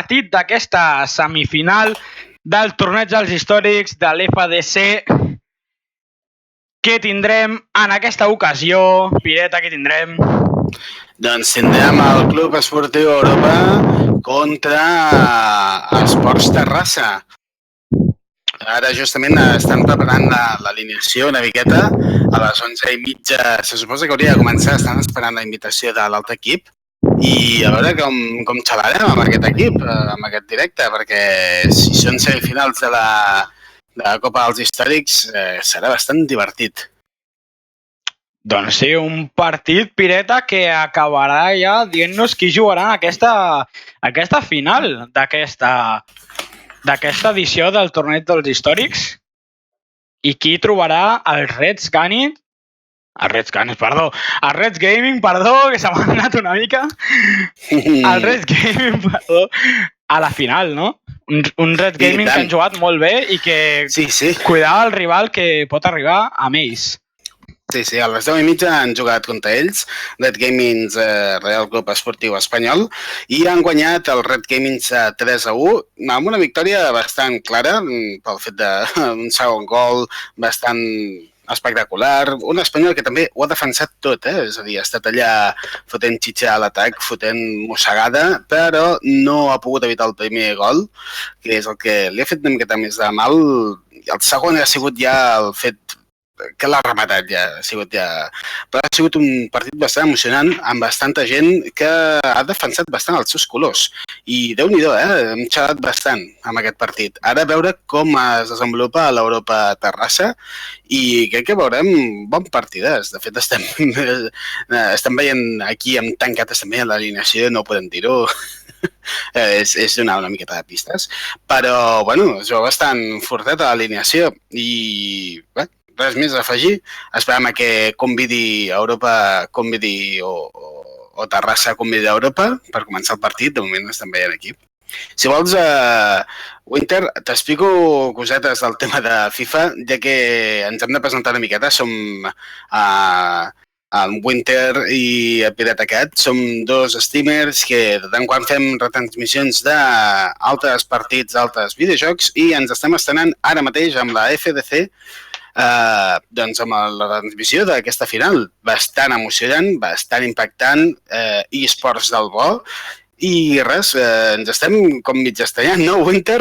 partit d'aquesta semifinal del torneig dels històrics de l'FDC. Què tindrem en aquesta ocasió? Pireta, què tindrem? Doncs tindrem el Club Esportiu Europa contra Esports Terrassa. Ara justament estan preparant l'alineació una miqueta. A les 11:30 se suposa que hauria de començar. Estan esperant la invitació de l'altre equip. I a veure com xalarem amb aquest equip, amb aquest directe, perquè si són semifinals de la Copa dels Històrics serà bastant divertit. Doncs sí, un partit, Pireta, que acabarà ja dient-nos qui jugarà aquesta final d'aquesta edició del torneig dels històrics i qui trobarà el Reds Gaming, que se m'ha anat una mica, el Reds Gaming, a la final, no? Un Reds Gaming que han jugat molt bé i que cuidava el rival que pot arribar amb ells. Sí, a les 10:30 han jugat contra ells, Red Gaming Real Club Esportiu Espanyol, i han guanyat el Red Gaming 3-1, amb una victòria bastant clara, pel fet d'un segon gol bastant espectacular. Un espanyol que també ho ha defensat tot, és a dir, ha estat allà fotent xitxa a l'atac, fotent mossegada, però no ha pogut evitar el primer gol, que és el que li ha fet una miqueta més de mal. El segon ha sigut ja el fet que l'ha rematat ja, però ha sigut un partit bastant emocionant amb bastanta gent que ha defensat bastant els seus colors i Déu-n'hi-do, hem xalat bastant amb aquest partit. Ara a veure com es desenvolupa a l'Europa Terrassa i crec que veurem bon partides. De fet, estem veient aquí amb tancates també a l'alineació, no ho podem dir-ho, és donar una miqueta de pistes, però bueno, es veu bastant fortet a l'alineació i bé, res més a afegir. Esperem que convidi Europa, o Terrassa convidi Europa per començar el partit. De moment estem veient aquí. Si vols, Winter, t'explico cosetes del tema de FIFA, ja que ens hem de presentar una miqueta. Som el Winter i el Pirata Cat. Som dos streamers que de tant en quant fem retransmissions d'altres partits, d'altres videojocs, i ens estem estrenant ara mateix amb la FDC, doncs amb la transmissió d'aquesta final, bastant emocionant, bastant impactant, eSports del bo, i res, ens estem com mig estrellant, no, Winter?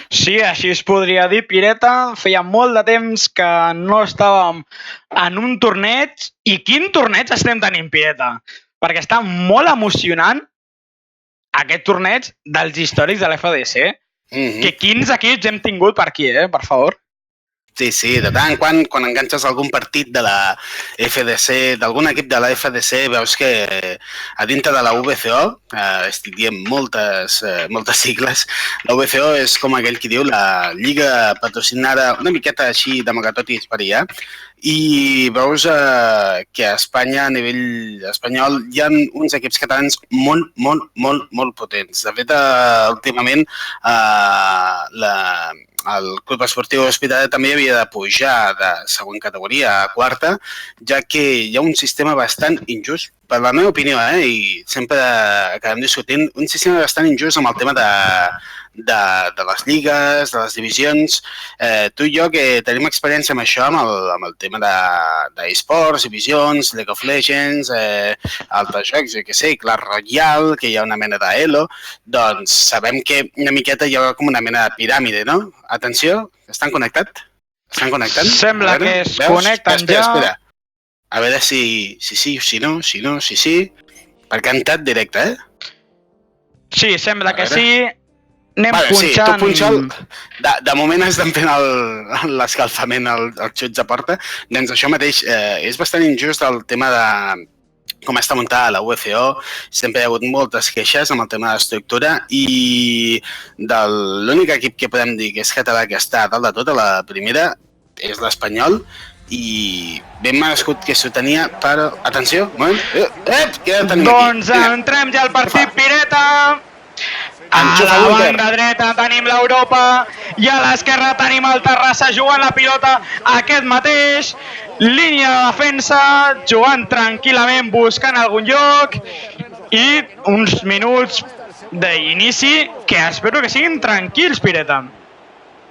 Sí, així es podria dir, Pireta. Feia molt de temps que no estàvem en un torneig, i quin torneig estem tenint, Pireta? Perquè està molt emocionant aquest torneig dels històrics de l'FDC, que quins equips hem tingut per aquí, per favor. Sí, de tant en quan enganxes algun partit de la FDC, d'algun equip de la FDC, veus que a dintre de la VCO, estic dient moltes sigles, la VCO és com aquell qui diu la lliga patrocinada una miqueta així d'amagatotis per allà, i veus que a Espanya, a nivell espanyol, hi ha uns equips catalans molt potents. De fet, últimament, el Club Esportiu Hospitalet també havia de pujar de segona categoria a quarta, ja que hi ha un sistema bastant injust, per la meva opinió, i sempre acabem discutint, un sistema bastant injust amb el tema de les lligues, de les divisions. Tu i jo que tenim experiència amb això, amb el tema d'eSports, divisions, League of Legends, altres jocs, jo què sé, Clash Royale, que hi ha una mena d'Elo, doncs sabem que una miqueta hi ha com una mena de piràmide, no? Atenció, estan connectats? Estan connectant? Sembla que es connecten ja. Espera. A veure si sí, si no, si sí. Perquè han estat directe, Sí, sembla que sí. Anem punxant... Sí, tu punxa'l. De moment estan fent l'escalfament, els xuts de porta. Doncs això mateix, és bastant injust el tema de com està muntada la UFO. Sempre hi ha hagut moltes queixes amb el tema de l'estructura i l'únic equip que podem dir que és català que està dalt de tot a la primera és l'Espanyol i ben merescut que s'ho tenia, però... Atenció, un moment. Què tenim aquí? Doncs entrem ja al partit, Pireta. A la banda dreta tenim l'Europa i a l'esquerra tenim el Terrassa jugant la pilota aquest mateix. Línia de defensa, jugant tranquil·lament, buscant algun lloc i uns minuts d'inici que espero que siguin tranquils, Pireta.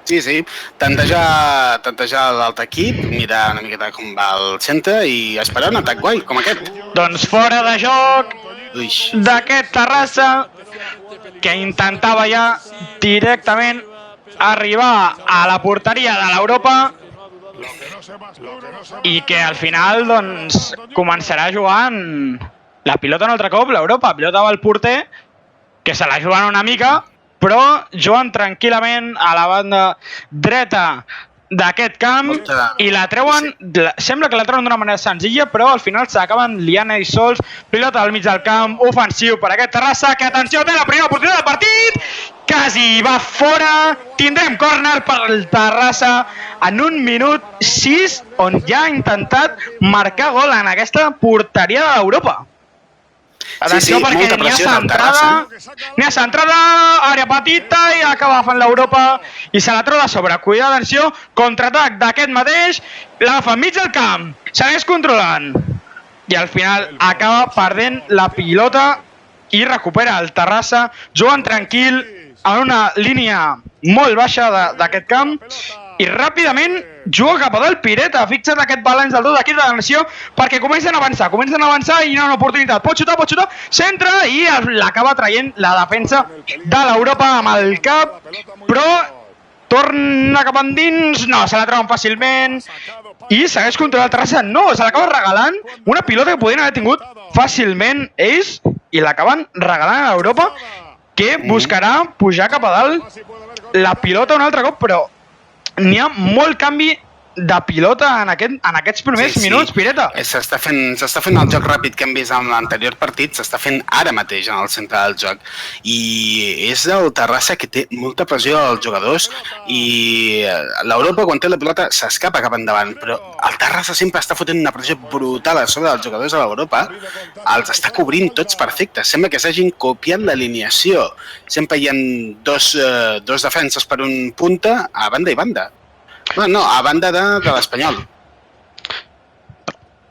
Sí, tantejar l'altre equip, mirar una miqueta com va el centre i esperar un atac guai, com aquest. Doncs fora de joc Uix. d'aquest Terrassa, que intentava ja directament arribar a la porteria de l'Europa i que al final doncs, començarà jugant la pilota un altre cop, l'Europa. Pilota va al porter, que se la juguen una mica, però juguen tranquil·lament a la banda dreta d'aquest camp i la treuen, sembla que la treuen d'una manera senzilla, però al final s'acaben liant ells sols. Pilota al mig del camp, ofensiu per aquest Terrassa, que atenció, té la primera oportunitat del partit, quasi va fora. Tindrem córner per el Terrassa en un minut 6, on ja ha intentat marcar gol en aquesta porteria de l'Europa. Atenció, perquè n'hi ha centrada, àrea petita i acaba fent l'Europa i se la troba a sobre. Cuidado, atenció, contraatac d'aquest mateix, l'agafa enmig del camp, segueix controlant i al final acaba perdent la pilota i recupera el Terrassa, jugant tranquil en una línia molt baixa d'aquest camp i ràpidament juga cap a dalt Pireta. Fixa't aquest balanç del dos equips d'atenció perquè comencen a avançar i hi ha una oportunitat. Pot xutar, centra i l'acaba traient la defensa de l'Europa amb el cap, però torna cap endins, no, se la troben fàcilment i segueix controlant el Terrassa. No, se l'acaba regalant una pilota que podien haver tingut fàcilment ells i l'acaben regalant a l'Europa, que buscarà pujar cap a dalt la pilota un altre cop, però n'hi ha molt canvi de pilota en aquests primers minuts, Pireta. S'està fent el joc ràpid que hem vist en l'anterior partit, s'està fent ara mateix en el centre del joc. I és el Terrassa que té molta pressió als jugadors i l'Europa, quan té la pilota, s'escapa cap endavant, però el Terrassa sempre està fotent una pressió brutal a sobre dels jugadors de l'Europa. Els està cobrint tots perfectes. Sembla que s'hagin copiat l'alineació. Sempre hi ha dos defenses per un punta a banda i banda. No, a banda de l'Espanyol.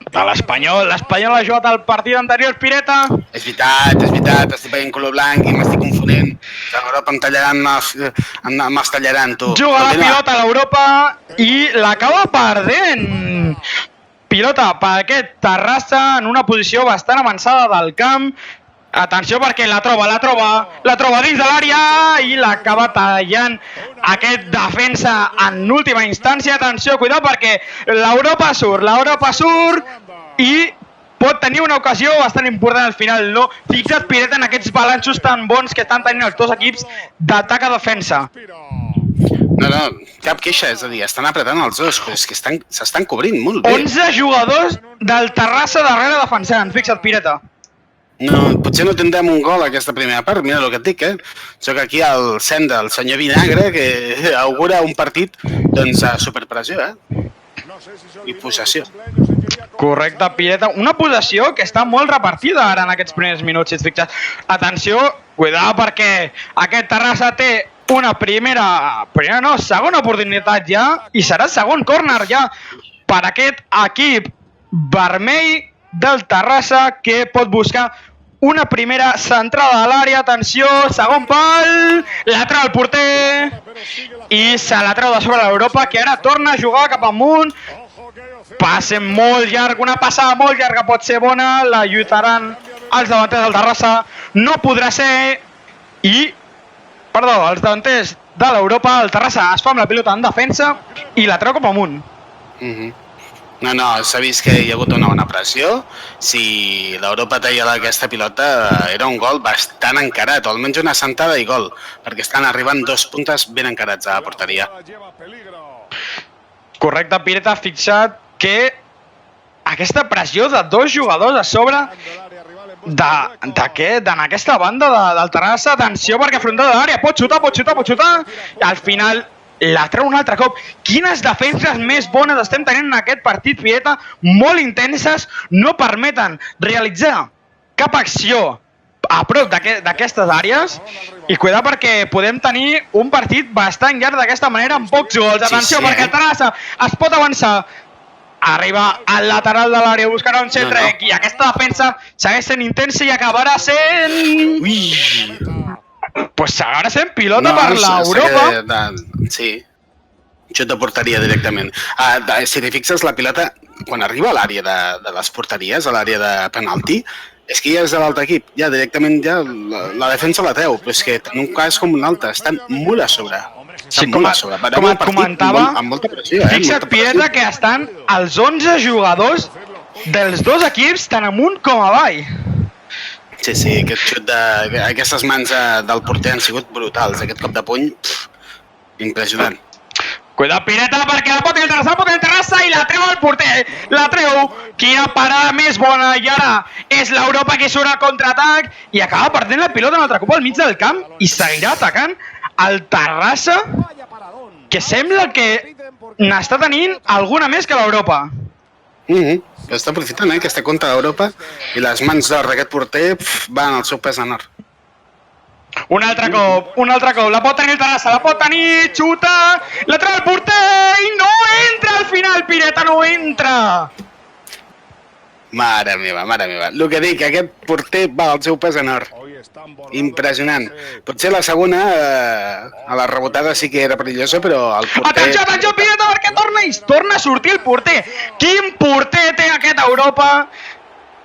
De l'Espanyol ha jugat el partit anterior, Pireta. És veritat, estic veient color blanc i m'estic confonent. L'Europa me'ls tallaran, tu. Juga la pilota a l'Europa i l'acaba perdent. Pilota per aquest Terrassa en una posició bastant avançada del camp. Atenció perquè la troba dins de l'àrea i l'acaba tallant aquest defensa en última instància. Atenció, cuidado perquè l'Europa surt i pot tenir una ocasió bastant important al final, no? Fixa't, Pireta, en aquests balanços tan bons que estan tenint els dos equips d'atac a defensa. No, cap queixa, és a dir, estan apretant els dos, però és que s'estan cobrint molt bé. 11 jugadors del Terrassa darrere defensant, fixa't, Pireta. No, potser no tindrem un gol aquesta primera part, mira el que et dic, Soc aquí al Senda, el senyor Vinagre, que augura un partit, doncs, a superpressió, I possessió. Correcte, Pireta. Una possessió que està molt repartida ara en aquests primers minuts, si et fixes. Atenció, cuidado perquè aquest Terrassa té una segona oportunitat ja, i serà segon córner ja per aquest equip vermell del Terrassa, que pot buscar una primera centrada a l'àrea. Atenció, segon pal, la treu el porter i se la treu de sobre l'Europa, que ara torna a jugar cap amunt. Passe molt llarg, una passada molt llarga pot ser bona, la lluitaran els davanters del Terrassa, no podrà ser, els davanters de l'Europa, el Terrassa es fa amb la pilota en defensa i la treu cap amunt. No, s'ha vist que hi ha hagut una bona pressió. Si l'Europa talla aquesta pilota, era un gol bastant encarat, o almenys una sentada i gol, perquè estan arribant dos puntes ben encarats a la porteria. Correcte, Pireta, fixa't que aquesta pressió de dos jugadors a sobre en aquesta banda del Terrassa, atenció perquè afrontada de l'àrea, pot xutar, i al final la treu un altre cop. Quines defenses més bones estem tenint en aquest partit, Pireta, molt intenses, no permeten realitzar cap acció a prop d'aquestes àrees, i cuidar perquè podem tenir un partit bastant llarg d'aquesta manera amb pocs gols. Atenció, perquè el Terrassa es pot avançar, arriba al lateral de l'àrea, buscarà un centre i aquesta defensa segueix sent intensa i acabarà sent pues s'agarà sent pilota per l'Europa. Sí, xut de porteria directament. Si t'hi fixes, la pilota, quan arriba a l'àrea de les porteries, a l'àrea de penalti, és que ja és de l'altre equip. Ja directament ja la defensa la treu, però és que en un cas com un altre, estan molt a sobre. Sí, com et comentava, amb molta pressió, fixa't, Pireta, que estan els 11 jugadors dels dos equips tant amunt com avall. Sí, aquest xut aquestes mans del porter han sigut brutals. Aquest cop de puny, impressionant. Cuidado, Pireta, perquè la pot el Terrassa i la treu el porter. La treu. Quina parada més bona. I ara és l'Europa que surt al contraatac i acaba perdent la pilota un altre cop al mig del camp i seguirà atacant el Terrassa, que sembla que n'està tenint alguna més que l'Europa. Està aprofitant aquesta contra d'Europa i les mans d'or d'aquest porter van al seu pes en or. Un altre cop, la pot tenir el Terrassa, la pot tenir, xuta, la treu el porter i no entra al final, Pireta, no entra. Mare meva. El que dic, aquest porter va al seu pes en or. Impressionant. Potser la segona, a la rebotada sí que era perillosa, però el porter... Atenció, Pireta, perquè torna a sortir el porter. Quin porter té aquest Europa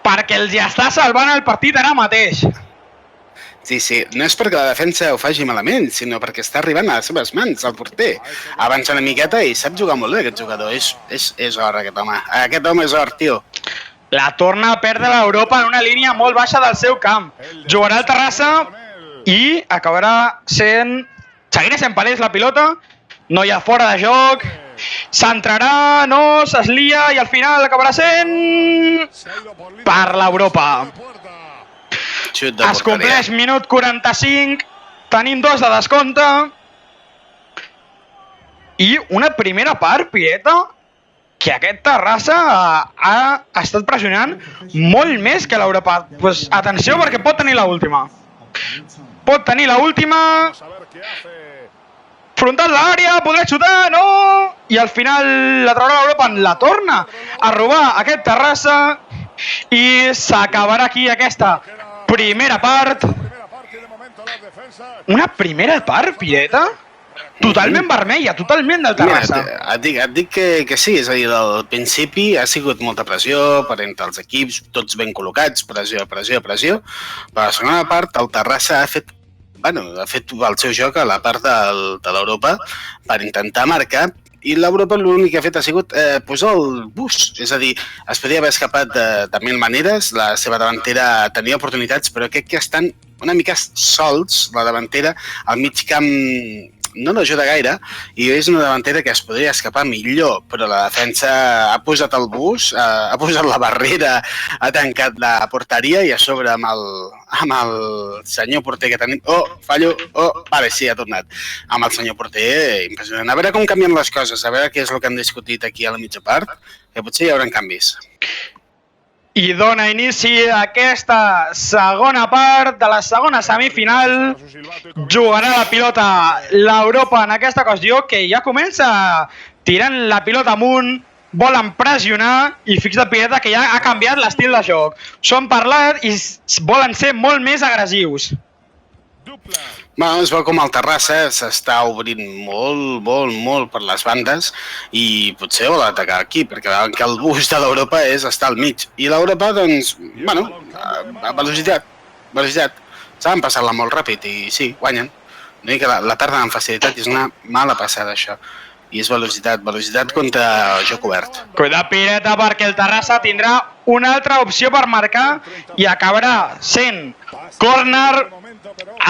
perquè els està salvant el partit ara mateix. Sí, no és perquè la defensa ho faci malament, sinó perquè està arribant a les seves mans, el porter. Avança una miqueta i sap jugar molt bé aquest jugador. És or, aquest home. Aquest home és or, tio. La torna a perdre l'Europa en una línia molt baixa del seu camp. Jugarà el Terrassa i acabarà sent... Seguirà sent palès la pilota. No hi ha fora de joc. S'entrarà, no, s'eslia i al final acabarà sent... per l'Europa. Es compleix minut 45, tenim 2 de descompte i una primera part, Pireta, que aquest Terrassa ha estat pressionant molt més que l'Europa. Pues, atenció, perquè pot tenir l'última. Frontal l'àrea, podrà xutar, no! I al final la traurà l'Europa, la torna a robar aquest Terrassa i s'acabarà aquí aquesta primera part. Una primera part, Pireta? Totalment vermella, totalment del Terrassa. Et dic que sí, és a dir, al principi ha sigut molta pressió per entre els equips, tots ben col·locats, pressió. Però a la segona part el Terrassa ha fet el seu joc a la part de l'Europa per intentar marcar, i l'Europa l'únic que ha fet ha sigut posar el bus. És a dir, es podia haver escapat de mil maneres, la seva davantera tenia oportunitats, però crec que estan una mica sols, la davantera, al mig camp no l'ajuda gaire, i és una davantera que es podria escapar millor, però la defensa ha posat el bus, ha posat la barrera, ha tancat la porteria i a sobre amb el senyor porter que tenim... Vale, sí, ha tornat. Amb el senyor porter, impressionant. A veure com canvien les coses, a veure què és el que han discutit aquí a la mitja part, que potser hi haurà canvis. I dona inici a aquesta segona part de la segona semifinal. Jugarà la pilota l'Europa en aquesta ocasió, que ja comença tirant la pilota amunt, volen pressionar i fixa't, Pireta, que ja ha canviat l'estil de joc. S'ho han parlat i volen ser molt més agressius. Es veu com el Terrassa s'està obrint molt per les bandes i potser vol atacar aquí, perquè veuen que el bus de l'Europa és estar al mig. I l'Europa, doncs, a velocitat. Saben passar-la molt ràpid i sí, guanyen. No que la tarden amb facilitat i és una mala passada, això. I és velocitat contra joc obert. Cuidado, Pireta, perquè el Terrassa tindrà una altra opció per marcar i acabarà sent córner.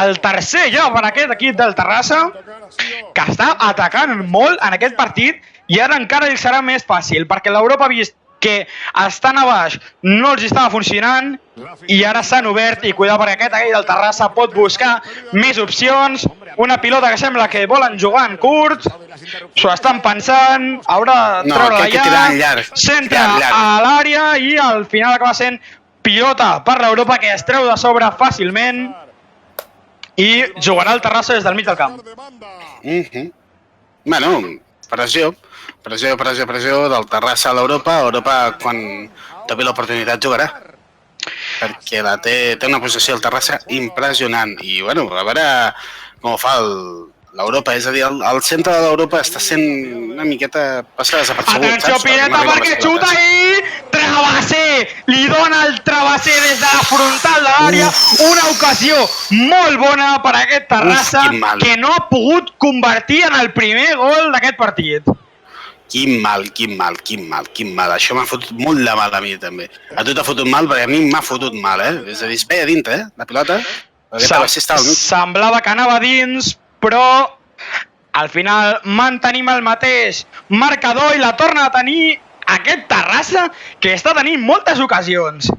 El tercer ja per aquest equip del Terrassa, que està atacant molt en aquest partit, i ara encara li serà més fàcil, perquè l'Europa ha vist que estan a baix, no els estava funcionant, i ara s'han obert, i cuidado perquè aquest equip del Terrassa pot buscar més opcions. Una pilota que sembla que volen jugar en curt, s'ho estan pensant, haurà de treure-la ja, centra a l'àrea i al final acaba sent pilota per l'Europa, que es treu de sobre fàcilment i jugarà el Terrassa des del mig del camp. Pressió del Terrassa a l'Europa. Europa, quan topi l'oportunitat, jugarà. perquè té una possessió al Terrassa impressionant. I, bueno, a veure com ho fa l'Europa. És a dir, el centre de l'Europa està sent una miqueta passada desapercebut. Atenció, Pireta, perquè xuta i travesser! Li dona el travesser des de la frontal de l'àrea. Una ocasió molt bona per a aquest Terrassa, que no ha pogut convertir en el primer gol d'aquest partit. Quin mal. Això m'ha fotut molt de mal a mi, també. A tu t'ha fotut mal, perquè a mi m'ha fotut mal, eh? És a dir, es veia dintre, la pilota. Semblava que anava dins, però al final mantenim el mateix marcador i la torna a tenir aquest Terrassa, que està tenint moltes ocasions.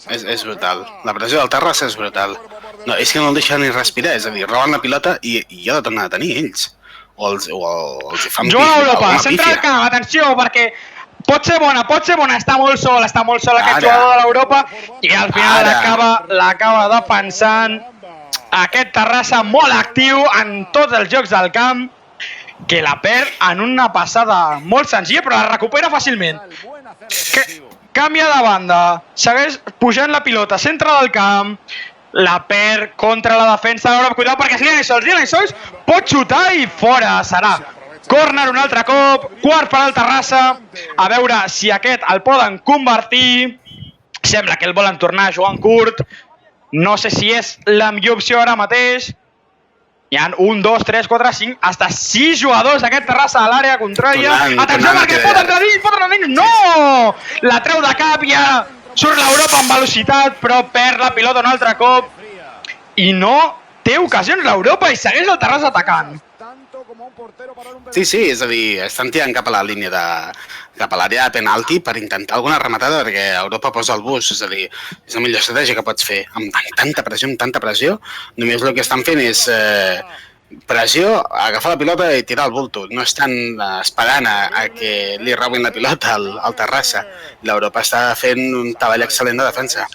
És brutal. La pressió del Terrassa és brutal. No, és que no el deixa ni respirar, és a dir, roben la pilota i ja la tornen a tenir ells. O els hi fan juga a Europa, centre del camp, atenció, perquè pot ser bona, està molt sol aquest jugador de l'Europa i al final l'acaba defensant aquest Terrassa molt actiu en tots els jocs del camp, que la perd en una passada molt senzilla, però la recupera fàcilment. Canvia de banda, segueix pujant la pilota, centre del camp, la perd contra la defensa de l'Europa. Cuidado perquè és Lian Sols pot xutar i fora, serà córner un altre cop, quart per al Terrassa, a veure si aquest el poden convertir. Sembla que el volen tornar a jugar en curt, no sé si és la millor opció ara mateix. Hi ha 1, 2, 3, 4, 5, hasta 6 jugadors d'aquest Terrassa a l'àrea contrària. Atenció perquè pot entrar dins, no! La treu de cap i ara surt l'Europa amb velocitat, però perd la pilota un altre cop. I no té ocasions l'Europa i segueix el Terrassa atacant. Sí, és a dir, estan tirant cap a la línia cap a l'àrea de penalti per intentar alguna rematada perquè Europa posa el bus, és a dir, és la millor estratègia que pots fer. Amb tanta pressió, només el que estan fent és pressió, agafar la pilota i tirar el bulto. No estan esperant a que li robin la pilota al Terrassa. L'Europa està fent un treball excel·lent de defensa.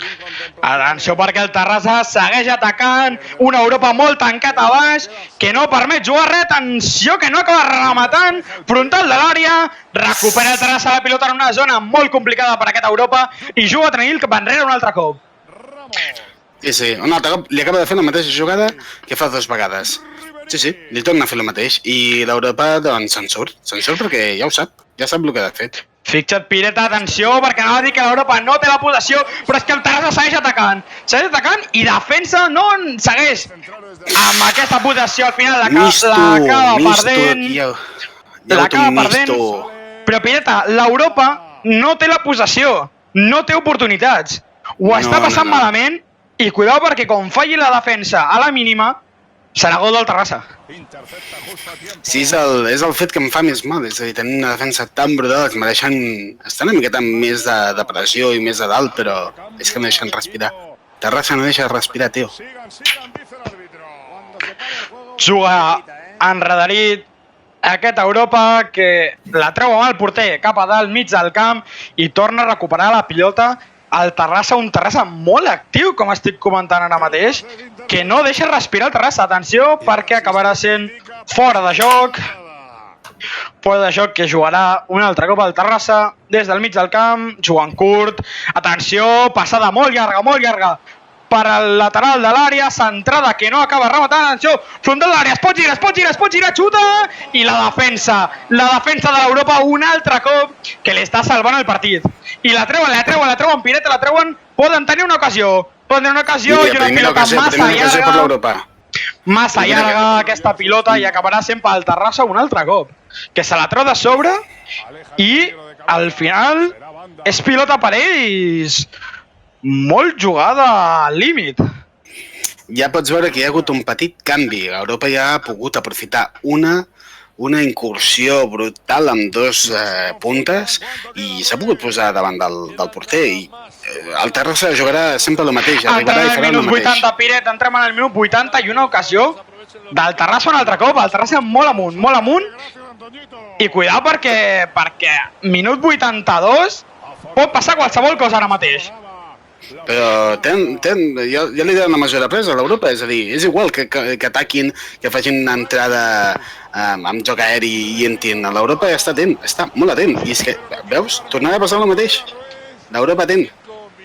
Atenció perquè el Terrassa segueix atacant, una Europa molt tancat a baix, que no permet jugar res, atenció que no acaba rematant, frontal de l'àrea, recupera el Terrassa la pilota en una zona molt complicada per aquesta Europa i juga tranquil cap enrere un altre cop. Sí, un altre cop li acaba de fer la mateixa jugada que fa 2 vegades. Sí, li torna a fer el mateix i l'Europa doncs se'n surt perquè ja ho sap, ja sap el que ha fet. Fixa't, Pireta, atenció, perquè anava a dir que l'Europa no té la possessió, però és que el Terrassa segueix atacant i defensa no segueix amb aquesta possessió. Al final l'acaba perdent, però Pireta, l'Europa no té la possessió, no té oportunitats, ho està passant malament i cuidao perquè quan falli la defensa a la mínima serà gol del Terrassa. Sí, és el fet que em fa més mal, és a dir, tenir una defensa tan brutal que me deixen estar una miqueta més de pressió i més de dalt, però és que no deixen respirar. Terrassa no deixa respirar, tio. Juga enrederit aquesta Europa que la treu amb el porter cap a dalt, mig del camp i torna a recuperar la pilota. El Terrassa, un Terrassa molt actiu, com estic comentant ara mateix, que no deixa respirar el Terrassa. Atenció, perquè acabarà sent fora de joc. Fora de joc que jugarà un altre cop el Terrassa des del mig del camp, jugant curt. Atenció, passada molt llarga per al lateral de l'àrea, centrada que no acaba rematant. Atenció, frontal de l'àrea, es pot girar, xuta, i la defensa de l'Europa un altre cop que li està salvant el partit. I la treuen, Pireta, la treuen, poden tenir una ocasió i una pilota massa llarga aquesta pilota i acabarà sent pel Terrassa un altre cop, que se la treu de sobre i al final és pilota per ells. Molt jugada al límit. Ja pots veure que hi ha hagut un petit canvi. Europa ja ha pogut aprofitar una incursió brutal amb 2 puntes i s'ha pogut posar davant del porter i el Terrassa jugarà sempre el mateix. Entrem en el minut 80, Piret, entrem en el minut 80 i una ocasió del Terrassa un altre cop, el Terrassa molt amunt i cuidao perquè minut 82 pot passar qualsevol cosa ara mateix. Però ja li donen la mesura presa a l'Europa, és a dir, és igual que ataquin, que facin una entrada amb joc aeri i entrin. L'Europa ja està atent, està molt atent. I és que, veus, tornarà a passar el mateix. L'Europa atent.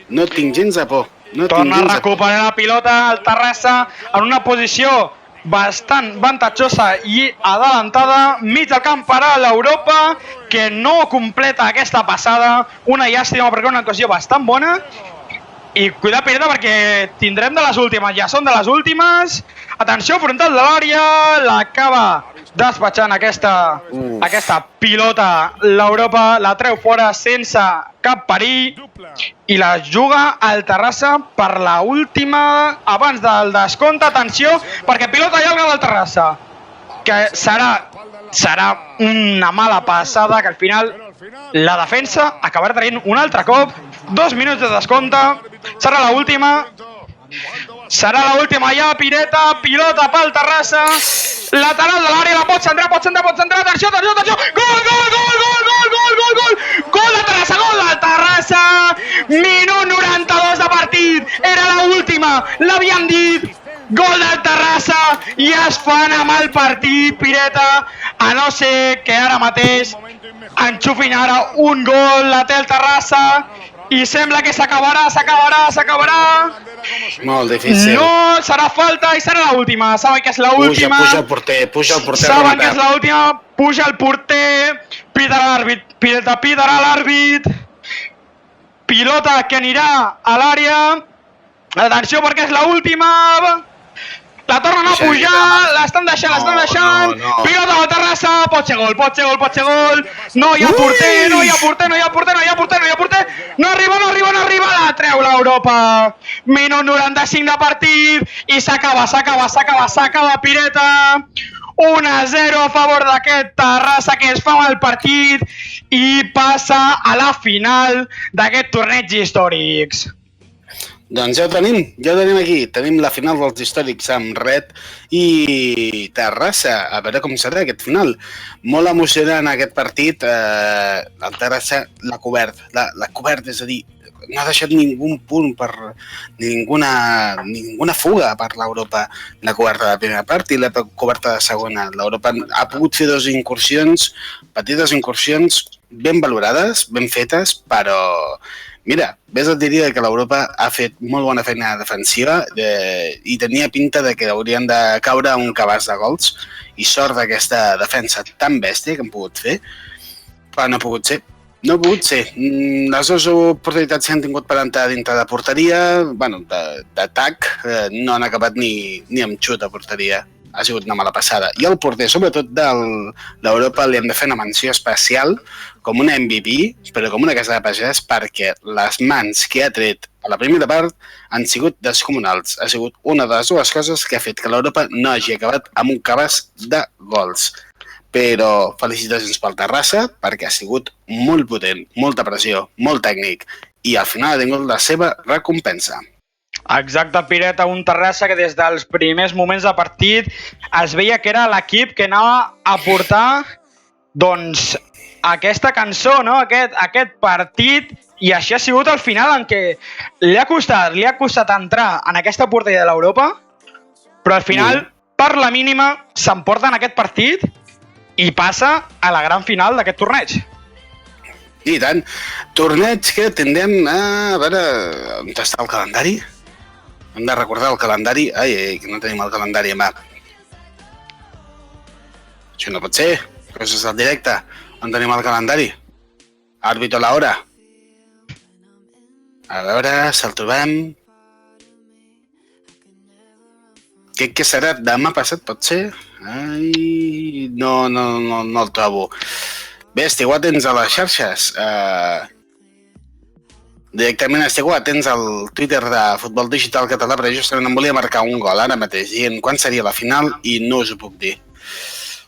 No tinc gens de por. Torna a recuperar la pilota el Terrassa en una posició bastant avantatjosa i adelantada, mig del camp per a l'Europa, que no completa aquesta passada, una llàstima perquè una ocasió bastant bona. I cuidar Pireta perquè tindrem de les últimes, ja són de les últimes. Atenció, frontal de l'àrea, l'acaba despatxant aquesta pilota l'Europa, la treu fora sense cap perill i la juga al Terrassa per la última abans del descompte. Atenció, perquè pilota llarga del Terrassa, que serà una mala passada que al final la defensa acabarà traient un altre cop. 2 minuts de descompte, serà l'última ja, Pireta, pilota pel Terrassa, lateral de l'àrea, la pot centrar, atenció, gol del Terrassa, minut 92 de partit, era l'última, l'havien dit, gol del Terrassa i es fan amb el partit, Pireta, a no ser que ara mateix enxufin ara un gol, la té el Terrassa, i sembla que s'acabarà. Molt difícil. No, serà falta i serà l'última. Saben que és l'última. Puja el porter. Saben que és l'última. Puja el porter. Pitarà l'àrbit. Pilota que anirà a l'àrea. Atenció perquè és l'última. La tornen a pujar, l'estan deixant. No. Pilota del Terrassa, pot ser gol. No hi ha porter. No arriba, la treu l'Europa. Minut 95 de partit i s'acaba, Pireta. 1-0 a favor d'aquest Terrassa que es fa amb el partit i passa a la final d'aquest torneig històrics. Doncs ja ho tenim aquí. Tenim la final dels històrics amb Red i Terrassa. A veure com serà aquest final. Molt emocionant aquest partit. El Terrassa l'ha cobert, és a dir, no ha deixat ningú punt per ninguna fuga per l'Europa. La coberta de primera part i la coberta de segona. L'Europa ha pogut fer petites incursions ben valorades, ben fetes, però mira, ves et diria que l'Europa ha fet molt bona feina defensiva i tenia pinta de que haurien de caure un cabàs de gols i sort d'aquesta defensa tan bèstia que han pogut fer, però no ha pogut ser. Les dues oportunitats que han tingut per entrar dintre de porteria, d'atac, no han acabat ni amb xut a porteria. Ha sigut una mala passada. I el porter, sobretot de l'Europa, li hem de fer una menció especial com una MVP, però com una casa de pagès, perquè les mans que ha tret a la primera part han sigut descomunals. Ha sigut una de les dues coses que ha fet que l'Europa no hagi acabat amb un cabàs de gols. Però felicitacions pel Terrassa, perquè ha sigut molt potent, molta pressió, molt tècnic, i al final ha tingut la seva recompensa. Exacte, Pireta, un Terrassa que des dels primers moments de partit es veia que era l'equip que anava a portar aquesta cançó, no? aquest partit, i així ha sigut al final en què li ha costat entrar en aquesta porteria de l'Europa, però al final, per la mínima, s'emporten aquest partit i passa a la gran final d'aquest torneig. I tant, torneig que tendem a veure on està el calendari. Hem de recordar el calendari. Ai, que no tenim el calendari a mà. Això no pot ser. Això és el directe. On tenim el calendari? Àrbit o l'hora? A veure, se'l trobem. Què serà? Demà passat pot ser? Ai, no el trobo. Bé, estigueu atents a les xarxes. Directament estigueu atents al Twitter de Futbol Digital Català, però justament em volia marcar un gol ara mateix, dient quan seria la final i no us ho puc dir.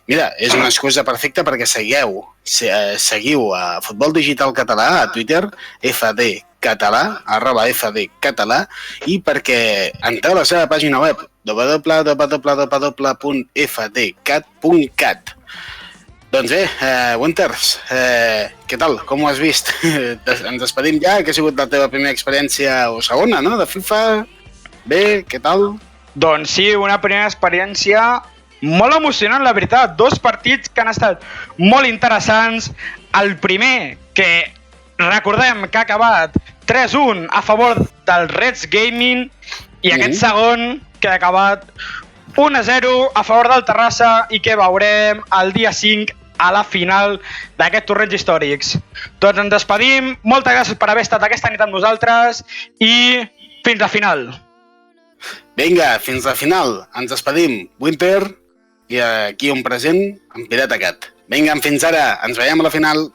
Mira, és una excusa perfecta perquè seguiu a Futbol Digital Català a Twitter, @fdcatalà, i perquè entreu a la seva pàgina web www.fdcat.cat. Doncs bé, Winters, què tal? Com ho has vist? Ens despedim ja, que ha sigut la teva primera experiència o segona, no?, de FIFA. Bé, què tal? Doncs sí, una primera experiència molt emocionant, la veritat. 2 partits que han estat molt interessants. El primer, que recordem que ha acabat 3-1 a favor del Reds Gaming i aquest segon que ha acabat 1-0 a favor del Terrassa i que veurem el dia 5 a la final d'aquests torneigs històrics. Doncs ens despedim, moltes gràcies per haver estat aquesta nit amb nosaltres i fins la final. Vinga, fins la final. Ens despedim. Winter i aquí un present amb Pirata Cat. Vinga, fins ara. Ens veiem a la final.